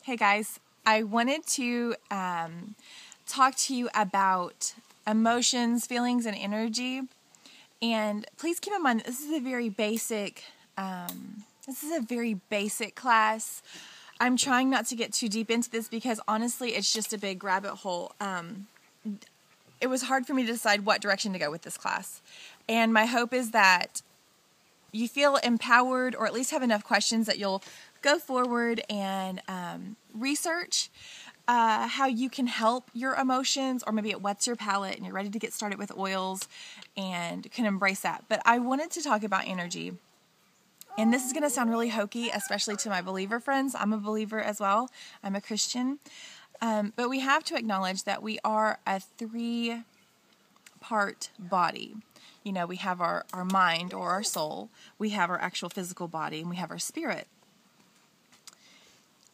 Hey guys, I wanted to talk to you about emotions, feelings, and energy. And please keep in mind that this is a very basic class. I'm trying not to get too deep into this because honestly, it's just a big rabbit hole. It was hard for me to decide what direction to go with this class. And my hope is that you feel empowered or at least have enough questions that you'll go forward and research how you can help your emotions, or maybe it wets your palate and you're ready to get started with oils and can embrace that. But I wanted to talk about energy. And this is going to sound really hokey, especially to my believer friends. I'm a believer as well. I'm a Christian. But we have to acknowledge that we are a three-part body. You know, we have our mind or our soul, we have our actual physical body, and we have our spirit.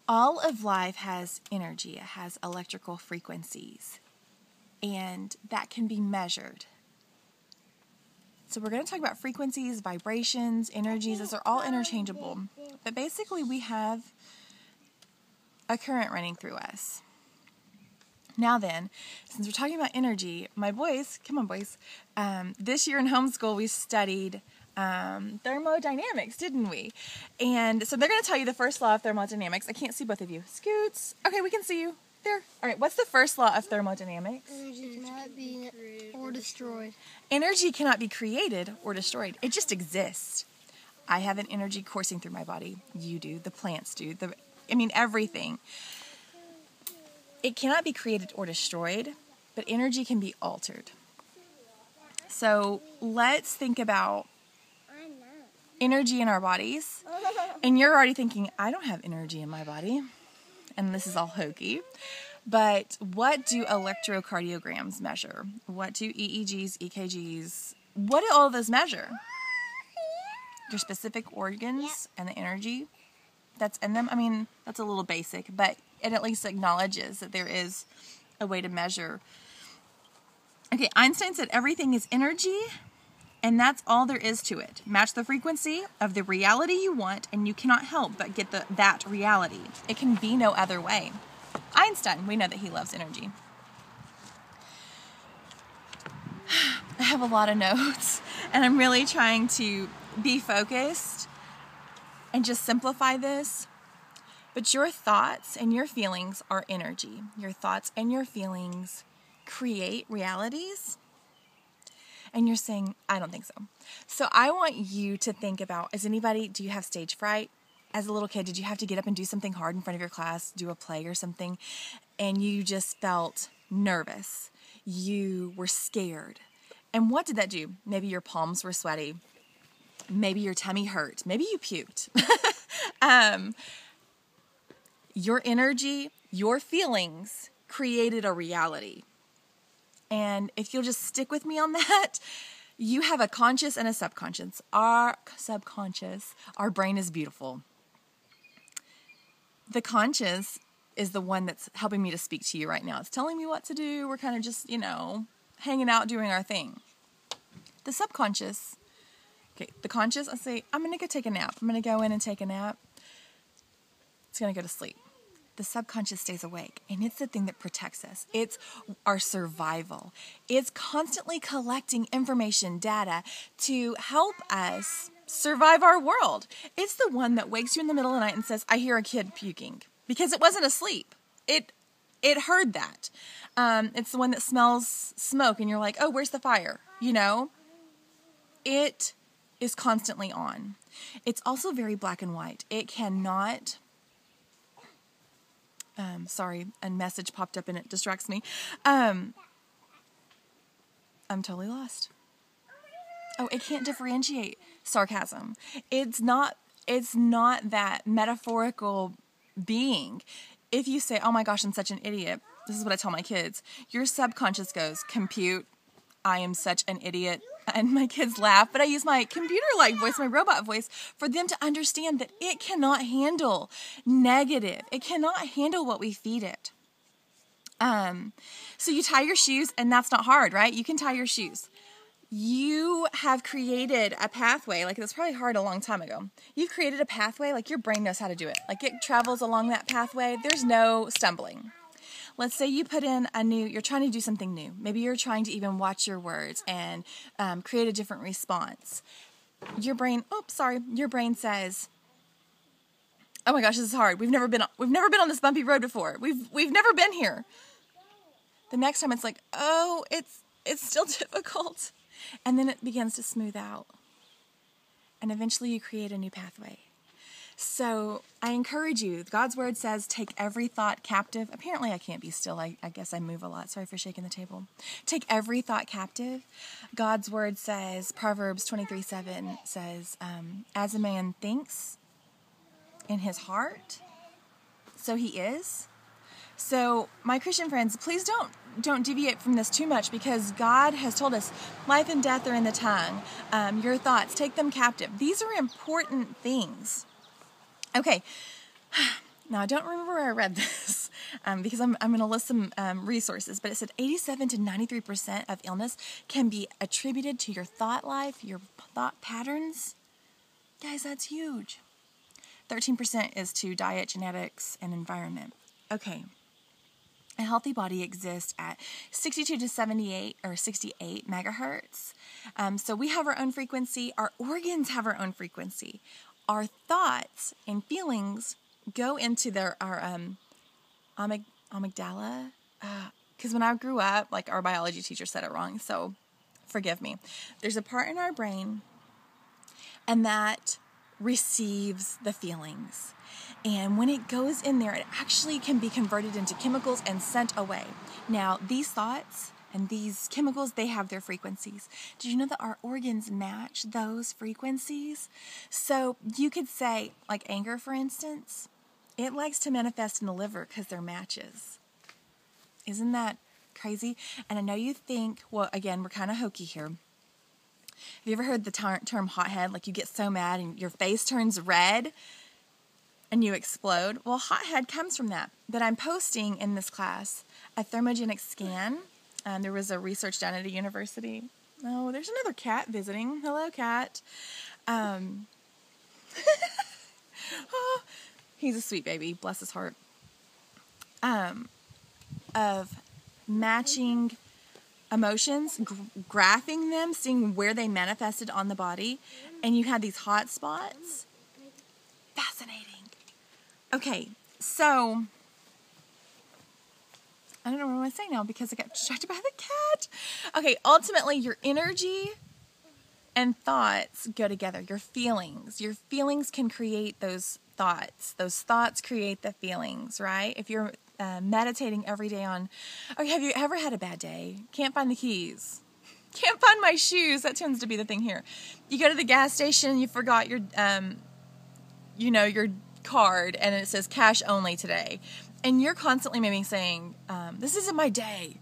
All of life has energy. It has electrical frequencies, and that can be measured. So we're going to talk about frequencies, vibrations, energies. Those are all interchangeable. But basically, we have a current running through us. Now then, since we're talking about energy, my boys, come on boys, this year in homeschool we studied thermodynamics, didn't we? And so they're going to tell you the first law of thermodynamics. I can't see both of you. Scoots. Okay, we can see you. There. All right, what's the first law of thermodynamics? Energy cannot be or destroyed. Energy cannot be created or destroyed. It just exists. I have an energy coursing through my body. You do. The plants do. Everything. It cannot be created or destroyed, but energy can be altered. So let's think about energy in our bodies. And you're already thinking, I don't have energy in my body. And this is all hokey. But what do electrocardiograms measure? What do EEGs, EKGs, what do all of those measure? Your specific organs and the energy that's in them. That's a little basic, but it at least acknowledges that there is a way to measure. Okay, Einstein said everything is energy, and that's all there is to it. Match the frequency of the reality you want, and you cannot help but get that reality. It can be no other way. Einstein, we know that he loves energy. I have a lot of notes, and I'm really trying to be focused and just simplify this. But your thoughts and your feelings are energy. Your thoughts and your feelings create realities. And you're saying, I don't think so. So I want you to think about, do you have stage fright? As a little kid, did you have to get up and do something hard in front of your class, do a play or something, and you just felt nervous? You were scared. And what did that do? Maybe your palms were sweaty. Maybe your tummy hurt. Maybe you puked. Your energy, your feelings created a reality. And if you'll just stick with me on that, you have a conscious and a subconscious. Our brain is beautiful. The conscious is the one that's helping me to speak to you right now. It's telling me what to do. We're kind of just, hanging out, doing our thing. The subconscious, the conscious, I say, I'm going to go take a nap. I'm going to go in and take a nap. It's going to go to sleep. The subconscious stays awake, and it's the thing that protects us. It's our survival. It's constantly collecting information, data, to help us survive our world. It's the one that wakes you in the middle of the night and says, I hear a kid puking, because it wasn't asleep. It heard that. It's the one that smells smoke, and you're like, oh, where's the fire? It is constantly on. It's also very black and white. It cannot... sorry, a message popped up and it distracts me. I'm totally lost. Oh, it can't differentiate sarcasm. It's not that metaphorical being. If you say, oh my gosh, I'm such an idiot, this is what I tell my kids. Your subconscious goes, compute, I am such an idiot. And my kids laugh, but I use my computer-like voice, my robot voice, for them to understand that it cannot handle negative. It cannot handle what we feed it. So you tie your shoes, and that's not hard, right? You can tie your shoes. you have created a pathway. Like, it was probably hard a long time ago. You've created a pathway. Like, your brain knows how to do it. Like, it travels along that pathway. There's no stumbling. Let's say you put in you're trying to do something new. Maybe you're trying to even watch your words and create a different response. Your brain says, "Oh my gosh, this is hard. We've never been on this bumpy road before. We've never been here." The next time it's like, "Oh, it's still difficult." And then it begins to smooth out. And eventually you create a new pathway. So I encourage you, God's word says, take every thought captive. Apparently I can't be still. I guess I move a lot. Sorry for shaking the table. Take every thought captive. God's word says, Proverbs 23:7 says, as a man thinks in his heart, so he is. So my Christian friends, please don't deviate from this too much, because God has told us life and death are in the tongue. Your thoughts, take them captive. These are important things. Okay, now I don't remember where I read this because I'm going to list some resources, but it said 87 to 93% of illness can be attributed to your thought life, your thought patterns. Guys, that's huge. 13% is to diet, genetics, and environment. Okay. A healthy body exists at 62 to 78 or 68 megahertz. So we have our own frequency. Our organs have our own frequency. Our thoughts and feelings go into our amygdala. Because when I grew up, like, our biology teacher said it wrong, so forgive me. There's a part in our brain, and that receives the feelings. And when it goes in there, it actually can be converted into chemicals and sent away. Now, these thoughts and these chemicals, they have their frequencies. Did you know that our organs match those frequencies? So you could say, like anger, for instance, it likes to manifest in the liver because they're matches. Isn't that crazy? And I know you think, well, again, we're kind of hokey here. Have you ever heard the term hothead? Like, you get so mad and your face turns red and you explode. Well, hothead comes from that. But I'm posting in this class a thermogenic scan. There was a research done at a university. Oh, there's another cat visiting. Hello, cat. Oh, he's a sweet baby. Bless his heart. Of matching emotions, graphing them, seeing where they manifested on the body, and you had these hot spots. Fascinating. Okay, so I don't know what I want to say now because I got distracted by the cat. Okay, ultimately, your energy and thoughts go together. Your feelings can create those thoughts. Those thoughts create the feelings, right? If you're meditating every day on, okay, have you ever had a bad day? Can't find the keys. Can't find my shoes. That tends to be the thing here. You go to the gas station, you forgot your, your card, and it says cash only today. And you're constantly maybe saying, this isn't my day.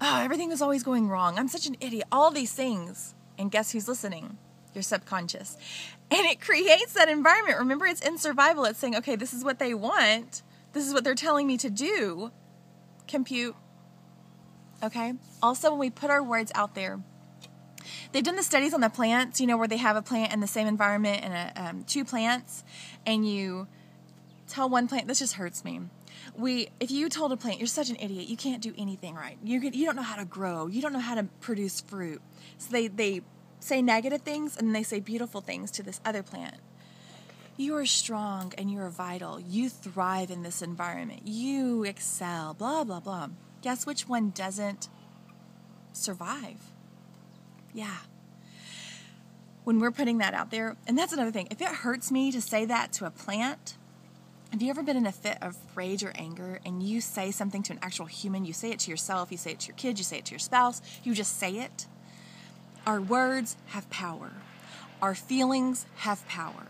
Oh, everything is always going wrong. I'm such an idiot. All these things. And guess who's listening? Your subconscious. And it creates that environment. Remember, it's in survival. It's saying, okay, this is what they want. This is what they're telling me to do. Compute. Okay? Also, when we put our words out there, they've done the studies on the plants, where they have a plant in the same environment and two plants, and you tell one plant, this just hurts me. If you told a plant, you're such an idiot, you can't do anything right. You don't know how to grow. You don't know how to produce fruit. So they say negative things and they say beautiful things to this other plant. You are strong and you are vital. You thrive in this environment. You excel, blah, blah, blah. Guess which one doesn't survive? Yeah. When we're putting that out there, and that's another thing. If it hurts me to say that to a plant, have you ever been in a fit of rage or anger and you say something to an actual human? You say it to yourself, you say it to your kids, you say it to your spouse, you just say it. Our words have power. Our feelings have power.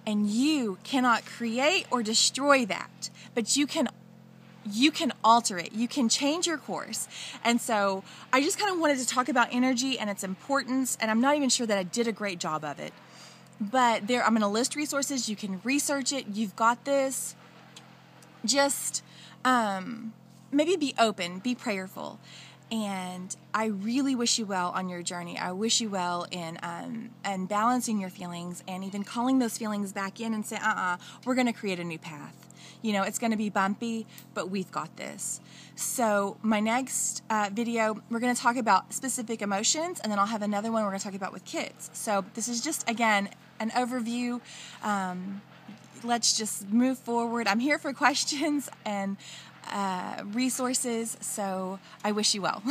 And you cannot create or destroy that, but you can alter it. You can change your course. And so I just kind of wanted to talk about energy and its importance, and I'm not even sure that I did a great job of it. But I'm going to list resources. You can research it. You've got this. Just maybe be open, be prayerful. And I really wish you well on your journey. I wish you well in balancing your feelings and even calling those feelings back in and say, we're going to create a new path. You know, it's going to be bumpy, but we've got this. So my next video, we're going to talk about specific emotions, and then I'll have another one we're going to talk about with kids. So this is just, again, an overview. Let's just move forward. I'm here for questions and resources, so I wish you well.